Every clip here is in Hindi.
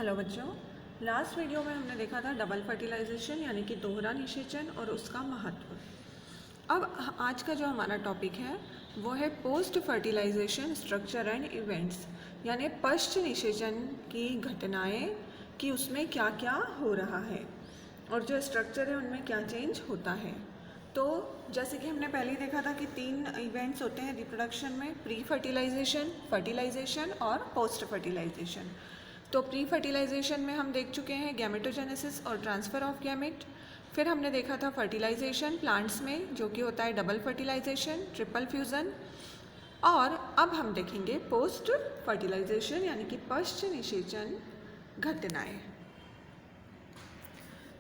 हेलो बच्चों, लास्ट वीडियो में हमने देखा था डबल फर्टिलाइजेशन यानी कि दोहरा निषेचन और उसका महत्व। अब आज का जो हमारा टॉपिक है वो है post fertilization structure and events, यानी पश्च निषेचन की घटनाएं कि उसमें क्या क्या हो रहा है और जो स्ट्रक्चर है उनमें क्या चेंज होता है। तो जैसे कि हमने पहले ही देखा था कि 3 इवेंट्स होते हैं रिप्रोडक्शन में, प्री फर्टिलाइजेशन, फर्टिलाइजेशन और पोस्ट फर्टिलाइजेशन। तो प्री फर्टिलाइजेशन में हम देख चुके हैं गैमेटोजेनेसिस और ट्रांसफ़र ऑफ गैमेट। फिर हमने देखा था फर्टिलाइजेशन प्लांट्स में जो कि होता है डबल फर्टिलाइजेशन, ट्रिपल फ्यूज़न। और अब हम देखेंगे पोस्ट फर्टिलाइजेशन यानी कि पश्च निषेचन घटनाएं।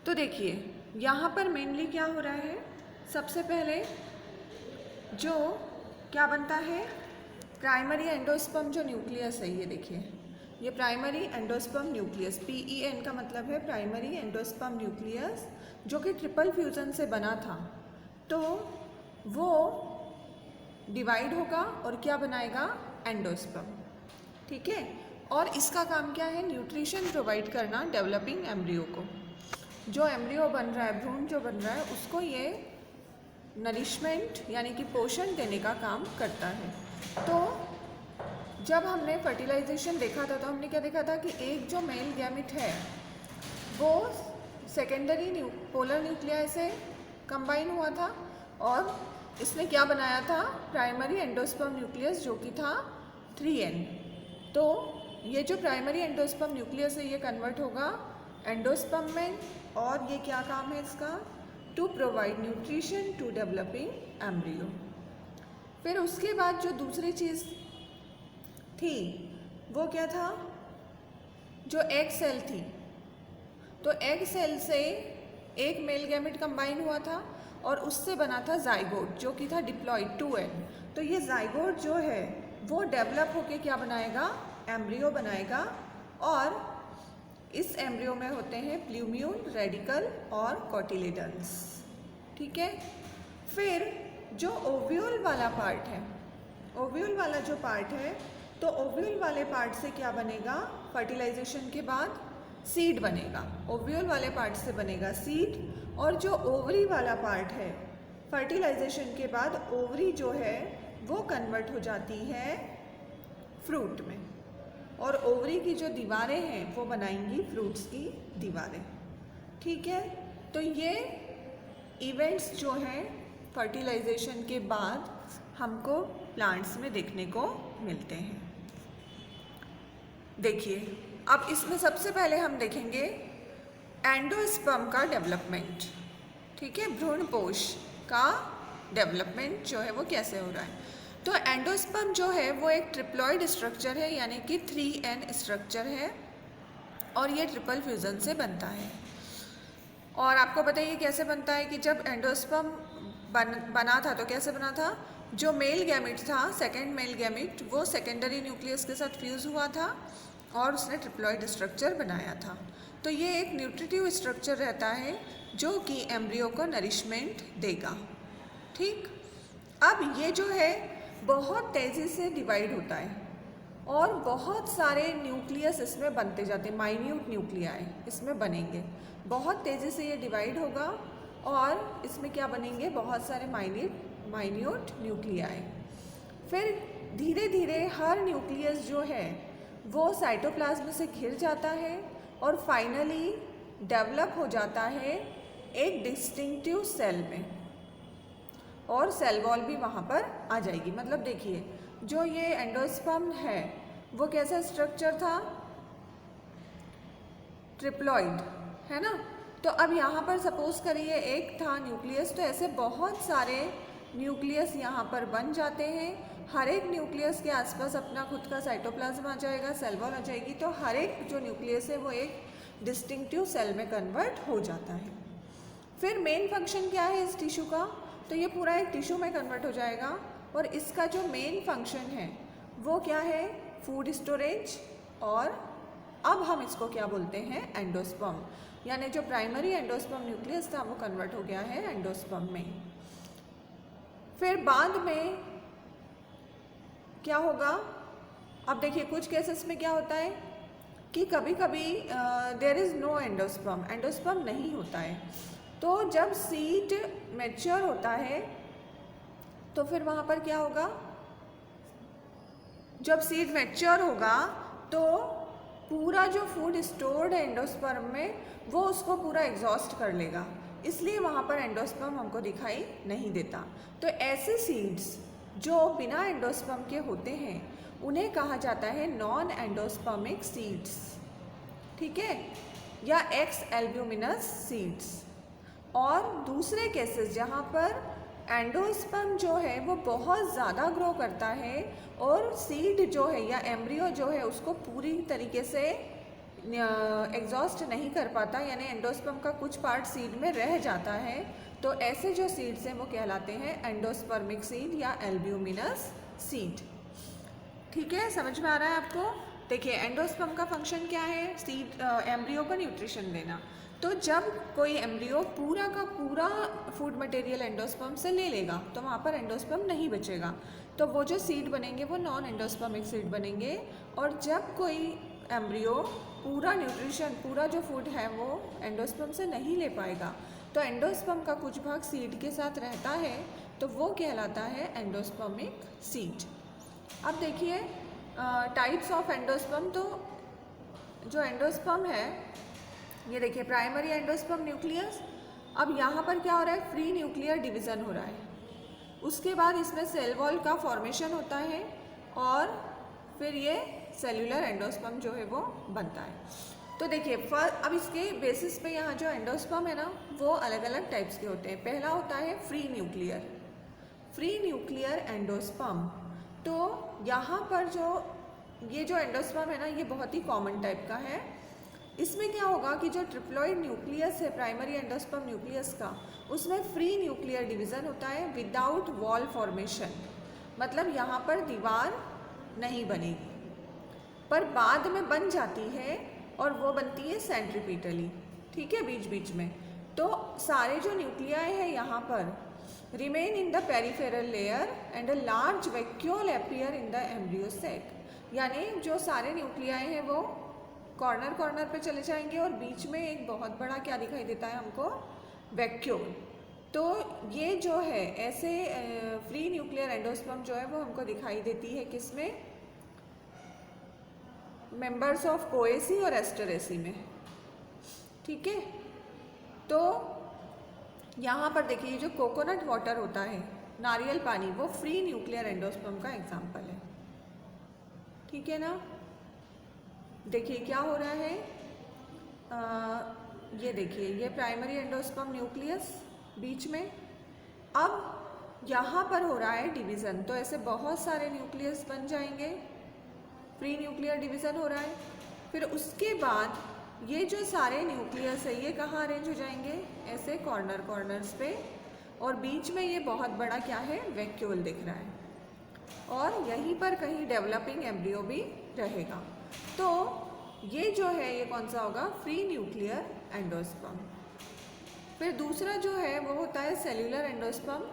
तो देखिए यहाँ पर मेनली क्या हो रहा है, सबसे पहले जो क्या बनता है, प्राइमरी एंडोस्पर्म जो न्यूक्लियस है, ये देखिए ये प्राइमरी एंडोस्पर्म न्यूक्लियस, PEN का मतलब है प्राइमरी एंडोस्पर्म न्यूक्लियस, जो कि ट्रिपल फ्यूज़न से बना था। तो वो डिवाइड होगा और क्या बनाएगा, एंडोस्पर्म। ठीक है, और इसका काम क्या है, न्यूट्रिशन प्रोवाइड करना डेवलपिंग एम्ब्रियो को। जो एम्ब्रियो बन रहा है, भ्रूण जो बन रहा है, उसको ये नरिशमेंट यानी कि पोषण देने का काम करता है। तो जब हमने फर्टिलाइजेशन देखा था तो हमने क्या देखा था कि एक जो मेल गैमेट है वो सेकेंडरी पोलर न्यूक्लियाई से कंबाइन हुआ था और इसने क्या बनाया था, प्राइमरी एंडोस्पर्म न्यूक्लियस जो कि था 3N। तो ये जो प्राइमरी एंडोस्पर्म न्यूक्लियस है ये कन्वर्ट होगा एंडोस्पर्म में, और ये क्या काम है इसका, to provide nutrition to developing embryo. फिर उसके बाद जो दूसरी चीज़ थी वो क्या था, जो एग सेल थी। तो एग सेल से एक मेल गैमेट कंबाइन हुआ था और उससे बना था जाइगोट जो कि था डिप्लॉइड 2N। तो ये जाइगोट जो है वो डेवलप होके क्या बनाएगा, एम्ब्रियो बनाएगा, और इस एम्ब्रियो में होते हैं प्लूम्यूल, रेडिकल और कोटिलेडन्स। ठीक है, फिर जो ओव्यूल वाला पार्ट है, ओव्यूल वाला जो पार्ट है, तो ओव्यूल वाले पार्ट से क्या बनेगा, फर्टिलाइजेशन के बाद सीड बनेगा। ओव्यूल वाले पार्ट से बनेगा सीड, और जो ओवरी वाला पार्ट है, फर्टिलाइजेशन के बाद ओवरी जो है वो कन्वर्ट हो जाती है फ्रूट में, और ओवरी की जो दीवारें हैं वो बनाएंगी फ्रूट्स की दीवारें। ठीक है, तो ये इवेंट्स जो हैं फर्टिलाइजेशन के बाद हमको प्लांट्स में देखने को मिलते हैं। देखिए अब इसमें सबसे पहले हम देखेंगे एंडोस्पर्म का डेवलपमेंट। ठीक है, भ्रूणपोष का डेवलपमेंट जो है वो कैसे हो रहा है। तो एंडोस्पर्म जो है वो एक ट्रिप्लॉइड स्ट्रक्चर है यानी कि 3N स्ट्रक्चर है, और ये ट्रिपल फ्यूज़न से बनता है। और आपको बताइए कैसे बनता है कि जब एंडोस्पर्म बना था तो कैसे बना था, जो मेल गैमेट था, सेकेंड मेल गैमेट, वो सेकेंडरी न्यूक्लियस के साथ फ्यूज़ हुआ था और उसने ट्रिप्लॉइड स्ट्रक्चर बनाया था। तो ये एक न्यूट्रिटिव स्ट्रक्चर रहता है जो कि एम्ब्रियो को नरिशमेंट देगा। ठीक, अब ये जो है बहुत तेज़ी से डिवाइड होता है और बहुत सारे न्यूक्लियस इसमें बनते जाते हैं, माइन्यूट न्यूक्लियाई इसमें बनेंगे। बहुत तेज़ी से ये डिवाइड होगा और इसमें क्या बनेंगे, बहुत सारे माइन्यूट न्यूक्लियाई। फिर धीरे धीरे हर न्यूक्लियस जो है वो साइटोप्लाज्म से घिर जाता है और फाइनली डेवलप हो जाता है एक डिस्टिंक्टिव सेल में, और सेल वॉल भी वहाँ पर आ जाएगी। मतलब देखिए जो ये एंडोस्पर्म है वो कैसा स्ट्रक्चर था, ट्रिप्लॉइड, है ना। तो अब यहाँ पर सपोज करिए एक था न्यूक्लियस, तो ऐसे बहुत सारे न्यूक्लियस यहाँ पर बन जाते हैं। हर एक न्यूक्लियस के आसपास अपना खुद का साइटोप्लाज्म आ जाएगा, सेल वॉल आ जाएगी, तो हर एक जो न्यूक्लियस है वो एक डिस्टिंक्टिव सेल में कन्वर्ट हो जाता है। फिर मेन फंक्शन क्या है इस टिश्यू का, तो ये पूरा एक टिश्यू में कन्वर्ट हो जाएगा, और इसका जो मेन फंक्शन है वो क्या है, फूड स्टोरेज। और अब हम इसको क्या बोलते हैं, एंडोस्पर्म, यानी जो प्राइमरी एंडोस्पर्म न्यूक्लियस था वो कन्वर्ट हो गया है एंडोस्पर्म में। फिर बाद में क्या होगा, अब देखिए कुछ केसेस में क्या होता है, कि कभी कभी there is no endosperm, endosperm नहीं होता है। तो जब सीड मैच्योर होता है तो फिर वहाँ पर क्या होगा, जब सीड मैच्योर होगा तो पूरा जो फूड स्टोर्ड है एंडोस्पर्म में वो उसको पूरा एग्जॉस्ट कर लेगा, इसलिए वहाँ पर एंडोस्पर्म हमको दिखाई नहीं देता। तो ऐसे सीड्स जो बिना एंडोस्पर्म के होते हैं उन्हें कहा जाता है नॉन एंडोस्पर्मिक सीड्स, ठीक है, या एक्स एल्ब्यूमिनस सीड्स। और दूसरे केसेस जहाँ पर एंडोस्पर्म जो है वो बहुत ज़्यादा ग्रो करता है और सीड जो है या एम्ब्रियो जो है उसको पूरी तरीके से एग्जॉस्ट नहीं कर पाता, यानी एंडोस्पर्म का कुछ पार्ट सीड में रह जाता है, तो ऐसे जो सीड्स हैं वो कहलाते हैं एंडोस्पर्मिक सीड या एल्ब्यूमिनस सीड। ठीक है, समझ में आ रहा है आपको? देखिए एंडोस्पर्म का फंक्शन क्या है, सीड एम्ब्रियो को न्यूट्रिशन देना। तो जब कोई एम्ब्रियो पूरा का पूरा फूड मटेरियल एंडोस्पर्म से ले लेगा तो वहाँ पर एंडोस्पर्म नहीं बचेगा, तो वो जो सीड बनेंगे वो नॉन एंडोस्पर्मिक सीड बनेंगे। और जब कोई एम्ब्रियो पूरा न्यूट्रिशन, पूरा जो फूड है वो एंडोस्पर्म से नहीं ले पाएगा तो एंडोस्पर्म का कुछ भाग सीड के साथ रहता है, तो वो कहलाता है एंडोस्पर्मिक सीड। अब देखिए टाइप्स ऑफ एंडोस्पर्म। तो जो एंडोस्पर्म है ये देखिए प्राइमरी एंडोस्पर्म न्यूक्लियस। अब यहाँ पर क्या हो रहा है, फ्री न्यूक्लियर डिवीज़न हो रहा है, उसके बाद इसमें सेल वॉल का फॉर्मेशन होता है और फिर ये सेल्यूलर एंडोस्पर्म जो है वो बनता है। तो देखिए अब इसके बेसिस पे यहाँ जो एंडोस्पर्म है ना वो अलग अलग टाइप्स के होते हैं। पहला होता है फ्री न्यूक्लियर एंडोस्पर्म। तो यहाँ पर ये जो एंडोस्पर्म है ना ये बहुत ही कॉमन टाइप का है। इसमें क्या होगा कि जो ट्रिप्लॉइड न्यूक्लियस है प्राइमरी एंडोस्पर्म न्यूक्लियस का, उसमें फ्री न्यूक्लियर डिवीज़न होता है विदाउट वॉल फॉर्मेशन, मतलब यहाँ पर दीवार नहीं बनेगी, पर बाद में बन जाती है और वो बनती है सेंट्रीपिटली, ठीक है, बीच बीच में। तो सारे जो न्यूक्लियाई है यहाँ पर remain in the peripheral layer and a large vacuole appear in the embryo sac, यानी जो सारे न्यूक्लियाई हैं वो कॉर्नर पे चले जाएंगे और बीच में एक बहुत बड़ा क्या दिखाई देता है हमको, वैक्यूल। तो ये जो है ऐसे फ्री न्यूक्लियर एंडोस्पर्म जो है वो हमको दिखाई देती है किसमें, मेंबर्स ऑफ कोएसी और एस्टरेसी में, ठीक है। तो यहाँ पर देखिए जो कोकोनट वाटर होता है, नारियल पानी, वो फ्री न्यूक्लियर एंडोस्पर्म का एग्जाम्पल है, ठीक है ना। देखिए क्या हो रहा है, ये देखिए ये प्राइमरी एंडोस्पर्म न्यूक्लियस बीच में, अब यहाँ पर हो रहा है डिवीज़न, तो ऐसे बहुत सारे न्यूक्लियस बन जाएंगे, फ्री न्यूक्लियर डिवीज़न हो रहा है। फिर उसके बाद ये जो सारे न्यूक्लियस है ये कहाँ अरेंज हो जाएंगे, ऐसे कॉर्नर्स पे, और बीच में ये बहुत बड़ा क्या है, वैक्यूल दिख रहा है, और यहीं पर कहीं डेवलपिंग एम्ब्रियो भी रहेगा। तो ये जो है ये कौन सा होगा, फ्री न्यूक्लियर एंडोस्पर्म। फिर दूसरा जो है वो होता है सेल्यूलर एंडोस्पर्म।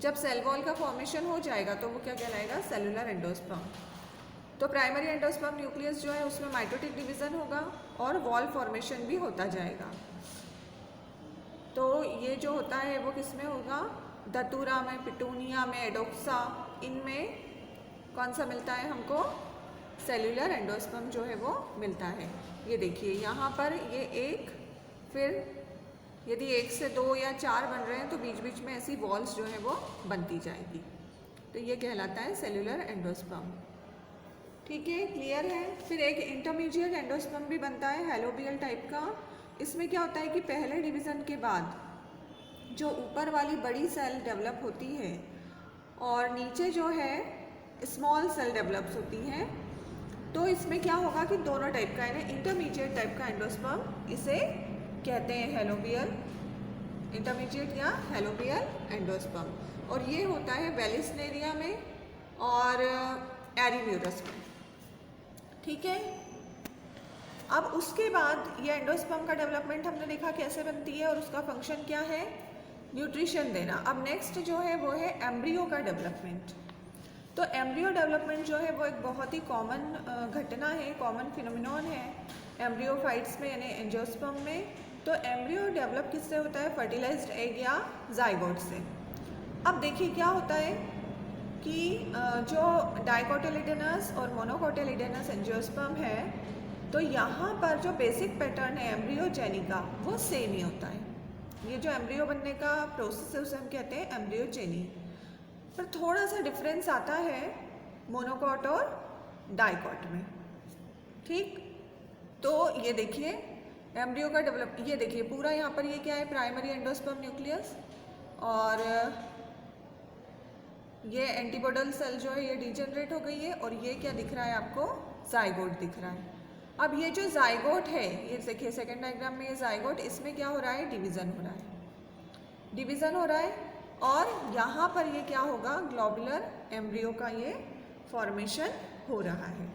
जब सेल वॉल का फॉर्मेशन हो जाएगा तो वो क्या कहलाएगा, सेल्यूलर एंडोस्पर्म। तो प्राइमरी एंडोस्पर्म न्यूक्लियस जो है उसमें माइटोटिक डिवीज़न होगा और वॉल फॉर्मेशन भी होता जाएगा। तो ये जो होता है वो किस में होगा, धतूरा में, पिटूनिया में, एडोक्सा, इनमें कौन सा मिलता है हमको, सेल्यूलर एंडोस्पर्म जो है वो मिलता है। ये देखिए यहाँ पर ये एक, फिर यदि 1 से 2 या 4 बन रहे हैं तो बीच बीच में ऐसी वॉल्स जो है वो बनती जाएगी, तो ये कहलाता है सेल्यूलर एंडोस्पर्म, ठीक है, क्लियर है। फिर एक इंटरमीडिएट एंडोस्पर्म भी बनता है हैलोबियल टाइप का। इसमें क्या होता है कि पहले डिवीज़न के बाद जो ऊपर वाली बड़ी सेल डेवलप होती है और नीचे जो है स्मॉल सेल डेवलप्स होती हैं, तो इसमें क्या होगा कि दोनों टाइप का है, इंटरमीडिएट टाइप का एंडोस्पर्म इसे कहते हैं हैलोबियल, इंटरमीडिएट या हैलोबियल एंडोस्पर्म, और ये होता है वेलिस्नेरिया में और एरीम्यूरस में, ठीक है। अब उसके बाद ये एंडोस्पर्म का डेवलपमेंट हमने देखा कैसे बनती है और उसका फंक्शन क्या है, न्यूट्रिशन देना। अब नेक्स्ट जो है वो है एम्ब्रियो का डेवलपमेंट। तो एम्ब्रियो डेवलपमेंट जो है वो एक बहुत ही कॉमन घटना है, कॉमन फिनोमिनॉन है एम्ब्रियोफाइट्स में यानी एंजियोस्पर्म में। तो एम्ब्रियो डेवलप किससे होता है? फर्टिलाइज्ड एग या जाइगोट से। अब देखिए क्या होता है कि जो डाइकोटिलिडनस और मोनोकोटिलिडनस एंजियोस्पर्म है, तो यहाँ पर जो बेसिक पैटर्न है एम्ब्रियोजेनी का वो सेम ही होता है। ये जो एम्ब्रियो बनने का प्रोसेस है उसे हम कहते हैं एम्ब्रियोजेनी, पर थोड़ा सा डिफरेंस आता है मोनोकॉट और डाइकॉट में। ठीक, तो ये देखिए एम्ब्रियो का डेवलप, ये देखिए पूरा यहाँ पर ये क्या है? प्राइमरी एंडोस्पर्म न्यूक्लियस, और ये एंटीपोडल सेल जो है ये डिजेनरेट हो गई है, और ये क्या दिख रहा है आपको? जाइगोट दिख रहा है। अब ये जो जाइगोट है, ये देखिए सेकेंड डायग्राम में ये जाइगोट, इसमें क्या हो रहा है? डिवीज़न हो रहा है, डिवीज़न हो रहा है, और यहाँ पर ये क्या होगा? ग्लोबुलर एम्ब्रियो का ये फॉर्मेशन हो रहा है।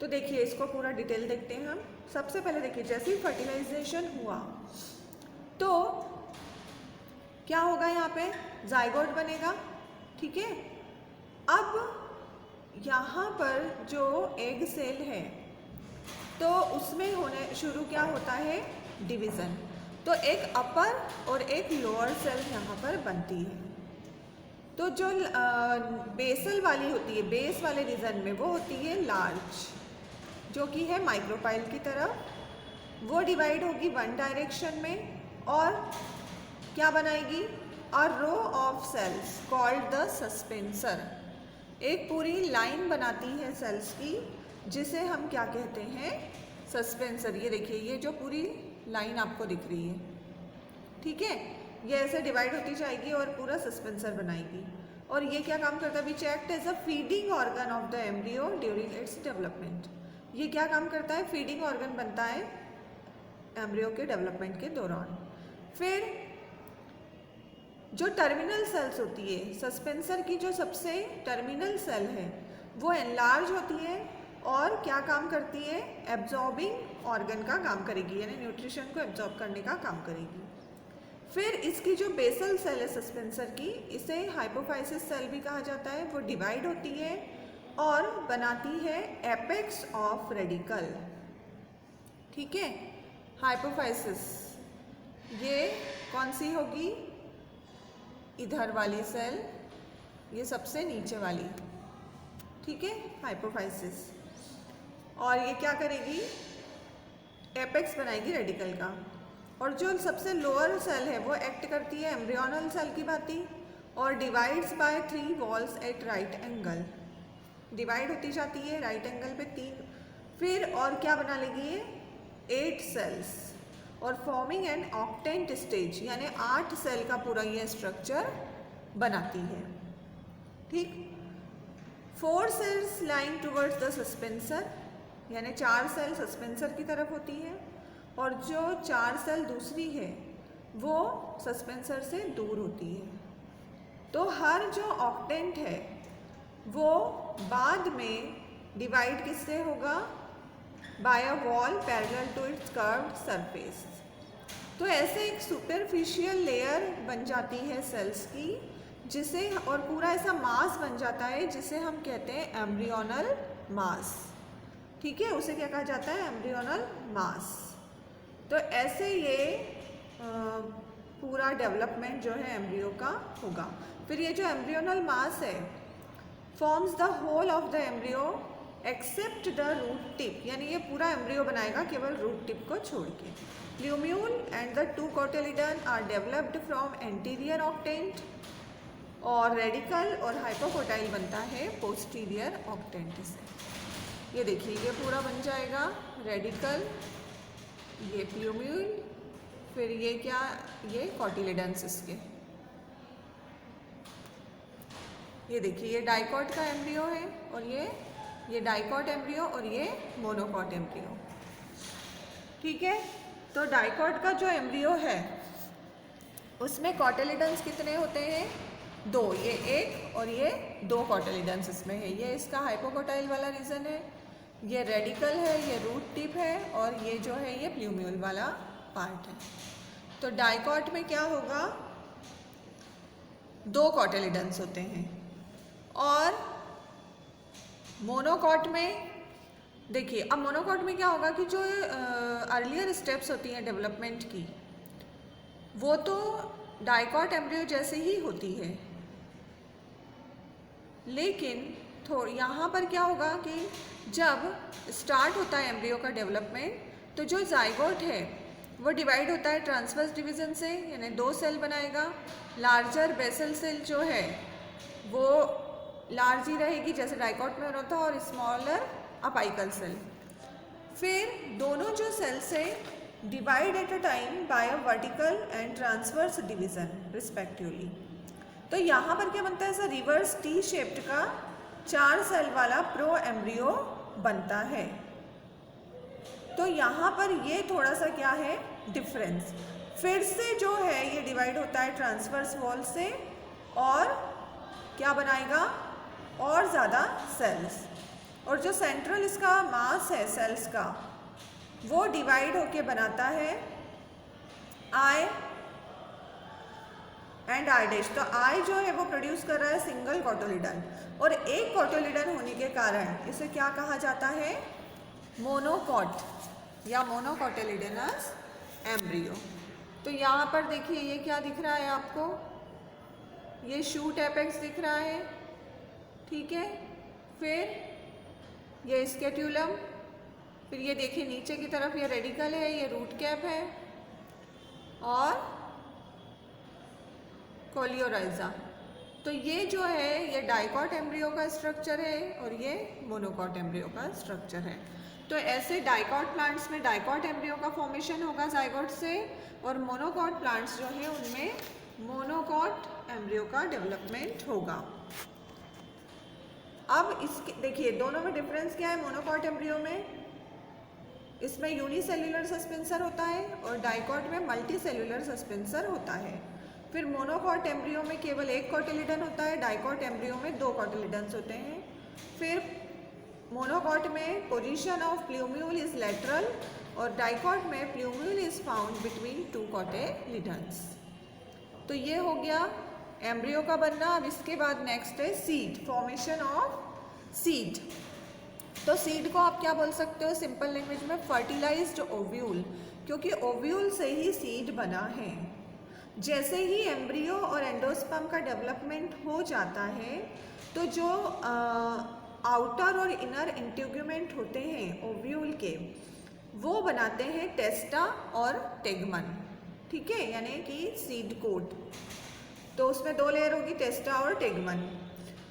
तो देखिए इसको पूरा डिटेल देखते हैं हम। सबसे पहले देखिए जैसे ही फर्टिलाइजेशन हुआ तो क्या होगा? यहाँ पे जाइगोट बनेगा, ठीक है। अब यहाँ पर जो एग सेल है तो उसमें होने शुरू क्या होता है? डिवीज़न। तो एक अपर और एक लोअर सेल यहाँ पर बनती है। तो जो बेसल वाली होती है, बेस वाले रीजन में, वो होती है लार्ज, जो कि है माइक्रोपाइल की तरफ। वो डिवाइड होगी वन डायरेक्शन में और क्या बनाएगी? A row of cells called the suspensor. एक पूरी लाइन बनाती है सेल्स की जिसे हम क्या कहते हैं? सस्पेंसर। ये देखिए ये जो पूरी लाइन आपको दिख रही है, ठीक है, ये ऐसे डिवाइड होती जाएगी और पूरा सस्पेंसर बनाएगी। और ये क्या काम करता है? Which act as a feeding organ of the embryo during its development. ये क्या काम करता है? फीडिंग ऑर्गन बनता है एम्ब्रियो के डेवलपमेंट के दौरान। फिर जो टर्मिनल सेल्स होती है, सस्पेंसर की जो सबसे टर्मिनल सेल है वो एनलार्ज होती है और क्या काम करती है? एब्जॉर्बिंग ऑर्गन का काम करेगी, यानी न्यूट्रिशन को एब्जॉर्ब करने का काम करेगी। फिर इसकी जो बेसल सेल है सस्पेंसर की, इसे हाइपोफाइसिस सेल भी कहा जाता है। वो डिवाइड होती है और बनाती है एपेक्स ऑफ रेडिकल, ठीक है। हाइपोफाइसिस ये कौन सी होगी? इधर वाली सेल, ये सबसे नीचे वाली, ठीक है, हाइपोफाइसिस। और ये क्या करेगी? एपेक्स बनाएगी रेडिकल का। और जो सबसे लोअर सेल है वो एक्ट करती है एम्ब्रियोनल सेल की भांति और divides by 3 walls at right angle. Divide होती जाती है राइट एंगल पे 3। फिर और क्या बना लेगी? ये 8 सेल्स और फॉर्मिंग एन ऑक्टेंट स्टेज, यानी 8 सेल का पूरा ये स्ट्रक्चर बनाती है, ठीक। 4 cells lying towards the suspensor, यानी 4 सेल सस्पेंसर की तरफ होती है और जो 4 सेल दूसरी है वो सस्पेंसर से दूर होती है। तो हर जो ऑक्टेंट है वो बाद में डिवाइड किससे होगा? By a wall parallel to its curved surface. तो ऐसे एक सुपरफिशियल लेयर बन जाती है सेल्स की, जिसे और पूरा ऐसा मास बन जाता है जिसे हम कहते हैं एम्ब्रियोनल मास, ठीक है। उसे क्या कहा जाता है? एम्ब्रियोनल मास। तो ऐसे ये पूरा डेवलपमेंट जो है एम्ब्रियो का होगा। फिर ये जो एम्ब्रियोनल मास है forms the whole of the embryo except the root tip, यानी ये पूरा एम्ब्रियो बनाएगा केवल रूट टिप को छोड़ के। Plumule and the 2 cotyledon are developed from anterior octant और रेडिकल और हाइपोकोटाइल बनता है पोस्टीरियर ऑक्टेंट से। ये देखिए ये पूरा बन जाएगा रेडिकल, ये प्लूम्यूल, फिर ये क्या? ये कोटिलिडन्स इसके। ये देखिए ये डाइकॉट का एम्ब्रियो है और ये डाइकॉट एम्ब्रियो और ये मोनोकॉट एम्ब्रियो, ठीक है। तो डाइकॉट का जो एम्ब्रियो है उसमें कोटिलिडन्स कितने होते हैं? 2, ये 1 और ये 2 कोटिलिडन्स इसमें है। ये इसका हाइपोकोटाइल वाला रीजन है, ये रेडिकल है, ये रूट टिप है और ये जो है ये प्लूम्यूल वाला पार्ट है। तो डाइकॉट में क्या होगा? 2 कोटिलिडन्स होते हैं और मोनोकॉट में देखिए, अब मोनोकॉट में क्या होगा कि जो अर्लियर स्टेप्स होती हैं डेवलपमेंट की, वो तो डाइकॉट एम्ब्रियो जैसे ही होती है, लेकिन यहाँ पर क्या होगा कि जब स्टार्ट होता है एम्ब्रियो का डेवलपमेंट, तो जो जाइगोट है वो डिवाइड होता है ट्रांसवर्स डिवीजन से, यानी 2 सेल बनाएगा। लार्जर बेसल सेल जो है वो लार्ज ही रहेगी जैसे डाइकॉट में होता है, और स्मॉलर अपाइकल सेल। फिर दोनों जो सेल्स है divide at a time by a vertical and transverse division respectively. तो यहाँ पर क्या बनता है, ऐसा रिवर्स टी शेप्ड का 4 सेल वाला प्रो एम्ब्रियो बनता है। तो यहाँ पर ये थोड़ा सा क्या है डिफरेंस, फिर से जो है ये डिवाइड होता है ट्रांसवर्स वॉल से, और क्या बनाएगा, और ज़्यादा सेल्स, और जो सेंट्रल इसका मास है सेल्स का वो डिवाइड होके बनाता है आई एंड आई डैश। तो आई जो है वो प्रोड्यूस कर रहा है सिंगल कॉटोलिडन, और एक कॉटोलिडन होने के कारण इसे क्या कहा जाता है, मोनोकॉट या मोनोकॉटिलिडनस एम्ब्रियो। तो यहाँ पर देखिए ये क्या दिख रहा है आपको, ये शूट एपेक्स दिख रहा है, ठीक है। फिर ये स्केट्यूलम, फिर ये देखिए नीचे की तरफ ये रेडिकल है, ये रूट कैप है, और कोलियोराइजा। तो ये जो है ये डाइकॉट एम्ब्रियो का स्ट्रक्चर है, और ये मोनोकॉट एम्ब्रियो का स्ट्रक्चर है। तो ऐसे डाइकॉट प्लांट्स में डाइकॉट एम्ब्रियो का फॉर्मेशन होगा जाइगोट से, और मोनोकॉट प्लांट्स जो है उनमें मोनोकॉट एम्ब्रियो का डेवलपमेंट होगा। अब इसके देखिए दोनों में डिफरेंस क्या है, मोनोकॉट एम्ब्रियो में इसमें यूनिसेल्युलर सस्पेंसर होता है, और डाइकॉट में मल्टी सेल्युलर सस्पेंसर होता है। फिर मोनोकॉट एम्ब्रियो में केवल एक कॉटिलिडन होता है, डाइकॉट एम्ब्रियो में 2 कॉटिलिडन्स होते हैं। फिर मोनोकॉट में position of plumule is lateral, और डाइकॉट में plumule is found between 2 cotyledons. तो ये हो गया एम्ब्रियो का बनना। अब इसके बाद नेक्स्ट है सीड, फॉर्मेशन ऑफ सीड। तो सीड को आप क्या बोल सकते हो सिंपल लैंग्वेज में, फर्टिलाइज्ड ओव्यूल, क्योंकि ओव्यूल से ही सीड बना है। जैसे ही एम्ब्रियो और एंडोस्पर्म का डेवलपमेंट हो जाता है, तो जो आउटर और इनर इंटीग्यूमेंट होते हैं ओव्यूल के, वो बनाते हैं टेस्टा और टेगमन, ठीक है, यानी कि सीड कोट। तो उसमें 2 लेयर होगी, टेस्टा और टेगमन।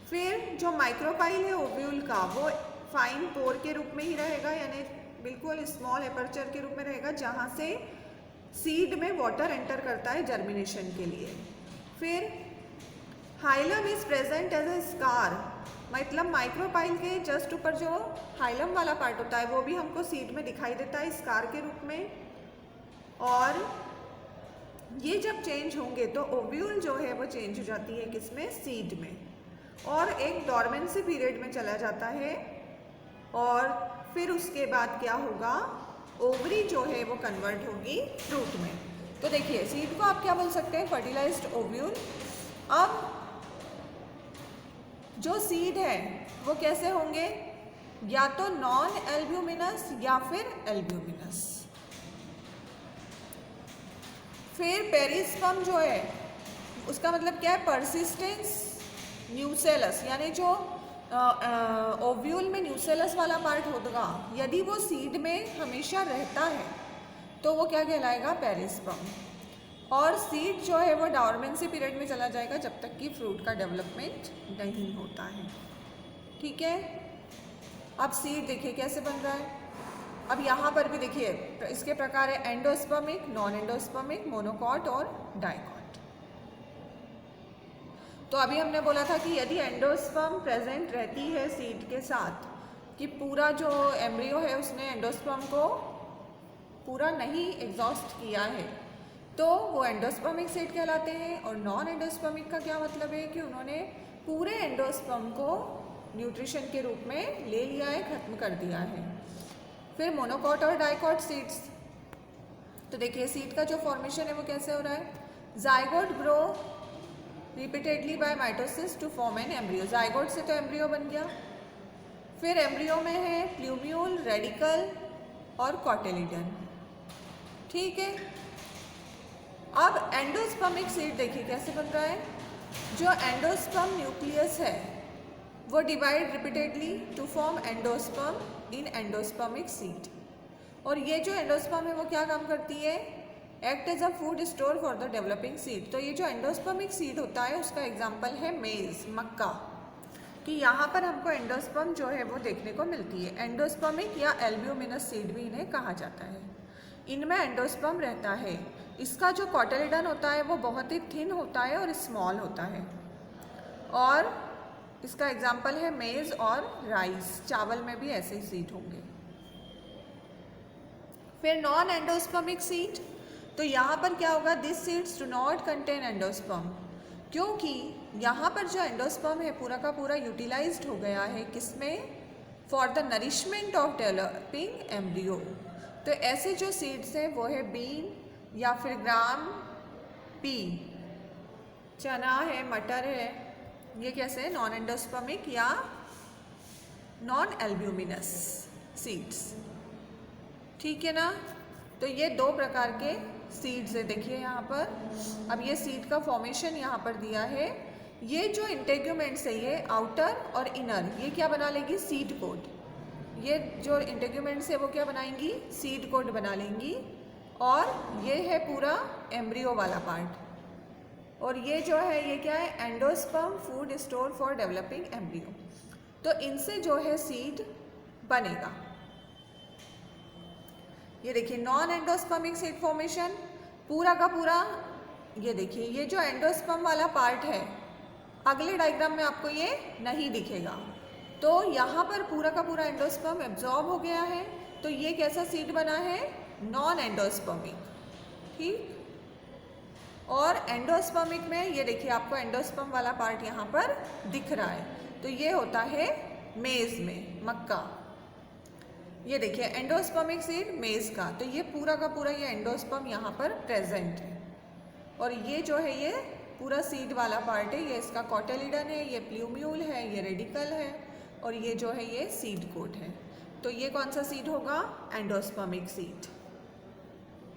फिर जो माइक्रोपाइल है ओव्यूल का वो फाइन पोर के रूप में ही रहेगा, यानी बिल्कुल स्मॉल एपर्चर के रूप में रहेगा, जहाँ से सीड में वाटर एंटर करता है जर्मिनेशन के लिए। फिर hilum is present as a scar, मतलब माइक्रोपाइल के जस्ट ऊपर जो हाइलम वाला पार्ट होता है वो भी हमको सीड में दिखाई देता है स्कार के रूप में। और ये जब चेंज होंगे तो ओव्यूल जो है वो चेंज हो जाती है किसमें, सीड में, और एक डॉर्मेंसी पीरियड में चला जाता है। और फिर उसके बाद क्या होगा, ओवरी जो है वो कन्वर्ट होगी फ्रूट में। तो देखिए सीड को आप क्या बोल सकते हैं, फर्टिलाइज्ड ओव्यूल। अब जो सीड है वो कैसे होंगे, या तो नॉन एल्ब्यूमिनस या फिर एल्ब्यूमिनस। फिर पेरिस्पर्म जो है उसका मतलब क्या है, परसिस्टेंस न्यूसेलस, यानी जो ओव्यूल में न्यूसेलस वाला पार्ट होगा, यदि वो सीड में हमेशा रहता है तो वो क्या कहलाएगा, पेरिस्पर्म। और सीड जो है वो डॉर्मेंसी पीरियड में चला जाएगा जब तक कि फ्रूट का डेवलपमेंट नहीं होता है, ठीक है। अब सीड देखिए कैसे बन रहा है। अब यहाँ पर भी देखिए इसके प्रकार है एंडोस्पर्मिक, नॉन एंडोस्पर्मिक, मोनोकॉट और डाइकॉट। तो अभी हमने बोला था कि यदि एंडोस्पर्म प्रेजेंट रहती है सीड के साथ, कि पूरा जो एम्ब्रियो है उसने एंडोस्पर्म को पूरा नहीं एग्जॉस्ट किया है, तो वो एंडोस्पर्मिक सीड कहलाते हैं। और नॉन एंडोस्पर्मिक का क्या मतलब है कि उन्होंने पूरे एंडोस्पर्म को न्यूट्रिशन के रूप में ले लिया है, खत्म कर दिया है। फिर मोनोकॉट और डाइकॉट सीड्स। तो देखिए सीड का जो फॉर्मेशन है वो कैसे हो रहा है, zygote grow repeatedly by mitosis to form an embryo. Zygote से तो एम्ब्रियो बन गया, फिर एम्ब्रियो में है प्लूम्यूल, रेडिकल और कॉटिलिडन। ठीक है, अब एंडोस्पर्मिक सीड देखिए कैसे बन रहा है। जो एंडोस्पर्म न्यूक्लियस है वो divide repeatedly to form endosperm in endospermic seed. और ये जो एंडोस्पर्म है वो क्या काम करती है, act as a food store for the developing seed. तो ये जो एंडोस्पर्मिक सीड होता है उसका एग्जाम्पल है मेज, मक्का, कि यहाँ पर हमको एंडोस्पर्म जो है वो देखने को मिलती है। एंडोस्पर्मिक या एल्ब्यूमिनस सीड भी इन्हें कहा जाता है। इनमें एंडोस्पर्म रहता है। इसका जो कॉटिलिडन होता है वो बहुत ही थिन होता है और स्मॉल होता है। और इसका एग्जाम्पल है मेज और राइस, चावल में भी ऐसे ही सीड होंगे। फिर नॉन एंडोस्पर्मिक सीड, तो यहाँ पर क्या होगा, this seeds do not contain endosperm, क्योंकि यहाँ पर जो एंडोस्पर्म है पूरा का पूरा यूटिलाइज्ड हो गया है किसमें, for the nourishment of developing embryo. तो ऐसे जो सीड्स हैं वो है बीन या फिर ग्राम, पी, चना है, मटर है, ये कैसे है नॉन एंडोस्पर्मिक या नॉन एल्ब्यूमिनस सीड्स। ठीक है ना, तो ये दो प्रकार के सीड्स है। देखिए यहाँ पर अब ये सीड का फॉर्मेशन यहाँ पर दिया है। ये जो इंटेग्यूमेंट्स है ये आउटर और इनर, ये क्या बना लेगी, सीड कोट। ये जो इंटेग्यूमेंट्स है वो क्या बनाएंगी, सीड कोट बना लेंगी। और ये है पूरा एम्ब्रियो वाला पार्ट। और ये जो है ये क्या है, endosperm food store for developing embryo. तो इनसे जो है सीड बनेगा। ये देखिए नॉन एंडोस्पर्मिक सीड फॉर्मेशन पूरा का पूरा। ये देखिए ये जो एंडोस्पर्म वाला पार्ट है अगले डायग्राम में आपको ये नहीं दिखेगा। तो यहाँ पर पूरा का पूरा एंडोस्पर्म एब्जॉर्ब हो गया है। तो ये कैसा सीड बना है, नॉन एंडोस्पर्मिक। ठीक, और एंडोस्पर्मिक में ये देखिए आपको एंडोस्पर्म वाला पार्ट यहाँ पर दिख रहा है। तो ये होता है मेज में, मक्का। ये देखिए एंडोस्पर्मिक सीड मेज का, तो ये पूरा का पूरा ये एंडोस्पर्म यहाँ पर प्रेजेंट है। और ये जो है ये पूरा सीड वाला पार्ट है, ये इसका कॉटिलिडन है, ये प्लूम्यूल है, ये रेडिकल है, और ये जो है ये सीड कोट है। तो ये कौन सा सीड होगा, एंडोस्पर्मिक सीड।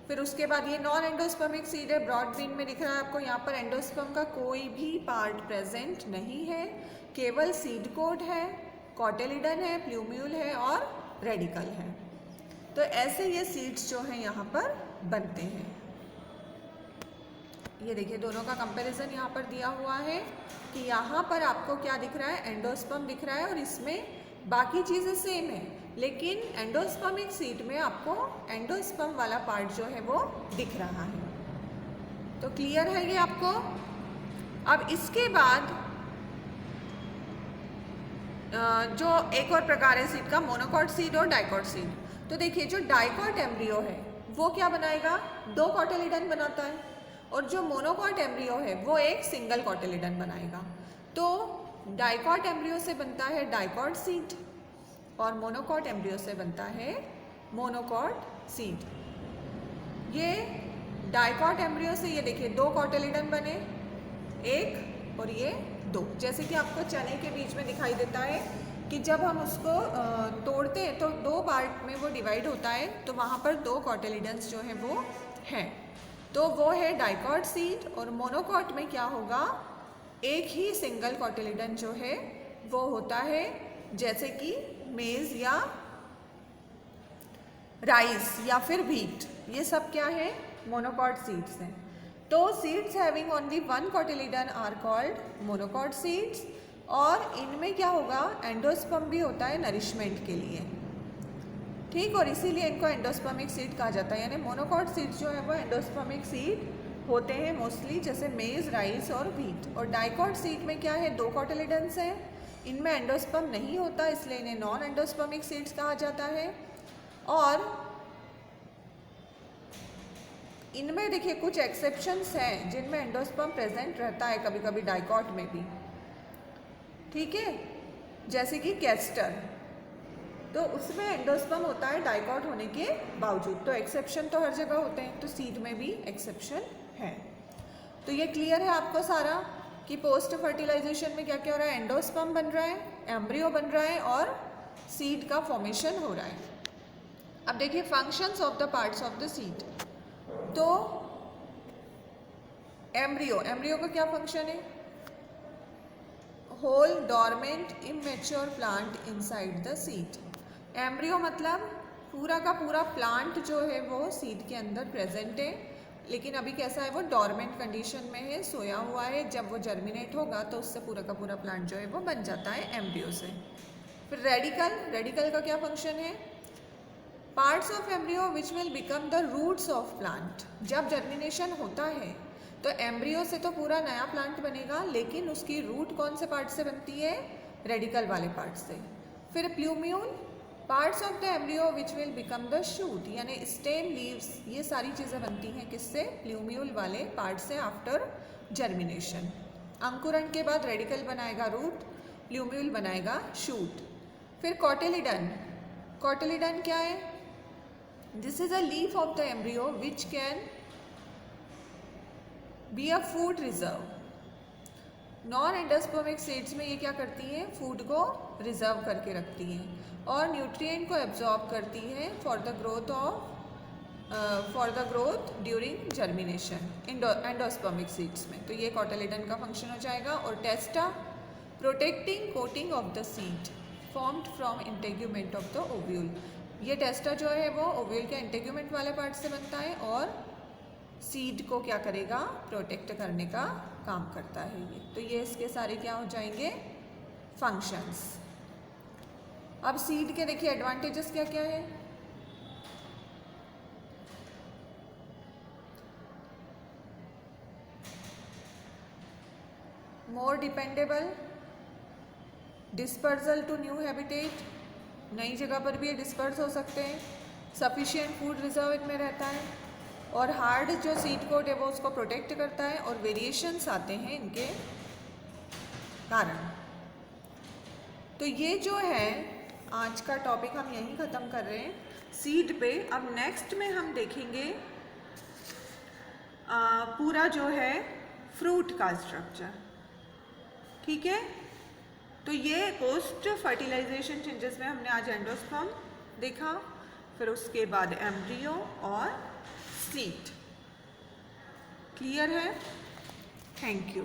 फिर उसके बाद ये नॉन एंडोस्पर्मिक सीड है, ब्रॉड बीन में दिख रहा है आपको। यहाँ पर एंडोस्पर्म का कोई भी पार्ट प्रेजेंट नहीं है, केवल सीड कोट है, कॉटिलिडन है, प्लूम्यूल है और रेडिकल है। तो ऐसे ये सीड्स जो हैं यहाँ पर बनते हैं। ये देखिए दोनों का कंपैरिजन यहाँ पर दिया हुआ है कि यहाँ पर आपको क्या दिख रहा है, एंडोस्पर्म दिख रहा है और इसमें बाकी चीज़ें सेम है, लेकिन एंडोस्पर्मिक सीड में आपको एंडोस्पर्म वाला पार्ट जो है वो दिख रहा है। तो क्लियर है ये आपको। अब इसके बाद जो एक और प्रकार है सीड का, मोनोकॉट सीड और डाइकॉट सीड। तो देखिए जो डाइकॉट एम्ब्रियो है वो क्या बनाएगा, दो कॉटिलिडन बनाता है, और जो मोनोकॉट एम्ब्रियो है वो एक सिंगल कॉटिलिडन बनाएगा। तो डाइकॉट एम्ब्रियो से बनता है डाइकॉट सीड और मोनोकॉट एम्ब्रियो से बनता है मोनोकॉट सीड। ये डाइकॉट एम्ब्रियो से ये देखिए दो कॉटिलिडन बने, एक और ये दो, जैसे कि आपको चने के बीच में दिखाई देता है कि जब हम उसको तोड़ते हैं तो दो पार्ट में वो डिवाइड होता है, तो वहाँ पर दो कॉटिलिडन्स जो है वो हैं। तो वो है डाइकॉट सीड। और मोनोकॉट में क्या होगा, एक ही सिंगल कॉटिलिडन जो है वो होता है, जैसे कि मेज या राइस या फिर व्हीट, ये सब क्या है, मोनोकॉट सीड्स हैं। तो seeds having only one cotyledon are called monocot seeds. और इनमें क्या होगा, एंडोस्पर्म भी होता है नरिशमेंट के लिए। ठीक, और इसीलिए इनको एंडोस्पर्मिक सीड कहा जाता है। यानी मोनोकॉट सीड्स जो है वो एंडोस्पर्मिक सीड होते हैं मोस्टली, जैसे मेज, राइस और व्हीट। और डाइकॉट सीड में क्या है, दो कॉटिलिडन्स हैं, इनमें एंडोस्पर्म नहीं होता, इसलिए इन्हें नॉन एंडोस्पर्मिक सीड्स कहा जाता है। और इनमें देखिए कुछ एक्सेप्शंस हैं जिनमें एंडोस्पर्म प्रेजेंट रहता है कभी कभी डाइकॉट में भी। ठीक है, जैसे कि कैस्टर, तो उसमें एंडोस्पर्म होता है डाइकॉट होने के बावजूद। तो एक्सेप्शन तो हर जगह होते हैं, तो सीड में भी एक्सेप्शन है। तो ये क्लियर है आपको सारा कि पोस्ट फर्टिलाइजेशन में क्या क्या हो रहा है, एंडोस्पर्म बन रहा है, एम्ब्रियो बन रहा है और सीड का फॉर्मेशन हो रहा है। अब देखिए functions of the parts of the seed. तो एम्ब्रियो का क्या फंक्शन है? Whole dormant immature plant inside the seed. Embryo मतलब पूरा का पूरा प्लांट जो है वो सीड के अंदर प्रेजेंट है, लेकिन अभी कैसा है, वो डॉर्मेंट कंडीशन में है, सोया हुआ है। जब वो जर्मिनेट होगा तो उससे पूरा का पूरा प्लांट जो है वो बन जाता है एम्ब्रियो से। फिर रेडिकल का क्या फंक्शन है? Parts of embryo which will become the roots of plant. जब जर्मिनेशन होता है तो एम्ब्रियो से तो पूरा नया प्लांट बनेगा, लेकिन उसकी रूट कौन से पार्ट से बनती है? रेडिकल वाले पार्ट से। फिर plumule, parts of the embryo which will become the shoot, यानी स्टेम, लीव्स, ये सारी चीज़ें बनती हैं किससे? प्लूम्यूल वाले पार्ट से आफ्टर जर्मिनेशन। अंकुरण के बाद रेडिकल बनाएगा रूट, प्लूम्यूल बनाएगा शूट। फिर कॉटिलिडन क्या है? This is a leaf of the embryo which can be a food reserve. Non endospermic seeds में ये क्या करती हैं? फूड को रिजर्व करके रखती हैं और न्यूट्रिएंट को एब्जॉर्ब करती हैं for the growth during germination endospermic seeds में। तो ये कॉटिलिडन का फंक्शन हो जाएगा। और testa, protecting coating of the seed formed from integument of the ovule. ये टेस्टा जो है वो ओव्यूल के इंटेग्यूमेंट वाले पार्ट से बनता है और सीड को क्या करेगा? प्रोटेक्ट करने का काम करता है ये। तो ये इसके सारे क्या हो जाएंगे? फंक्शंस। अब सीड के देखिए एडवांटेजेस क्या क्या है। More dependable, dispersal to new habitat, नई जगह पर भी ये डिस्पर्स हो सकते हैं। सफिशिएंट फूड रिजर्व इनमें रहता है। और हार्ड जो सीड कोट है वो उसको प्रोटेक्ट करता है। और वेरिएशंस आते हैं इनके कारण। तो ये जो है आज का टॉपिक हम यहीं ख़त्म कर रहे हैं सीड पे। अब नेक्स्ट में हम देखेंगे पूरा जो है फ्रूट का स्ट्रक्चर। ठीक है, तो ये पोस्ट फर्टिलाइजेशन चेंजेस में हमने आज एंडोस्पर्म देखा, फिर उसके बाद एम्ब्रियो और सीड। क्लियर है? Thank you.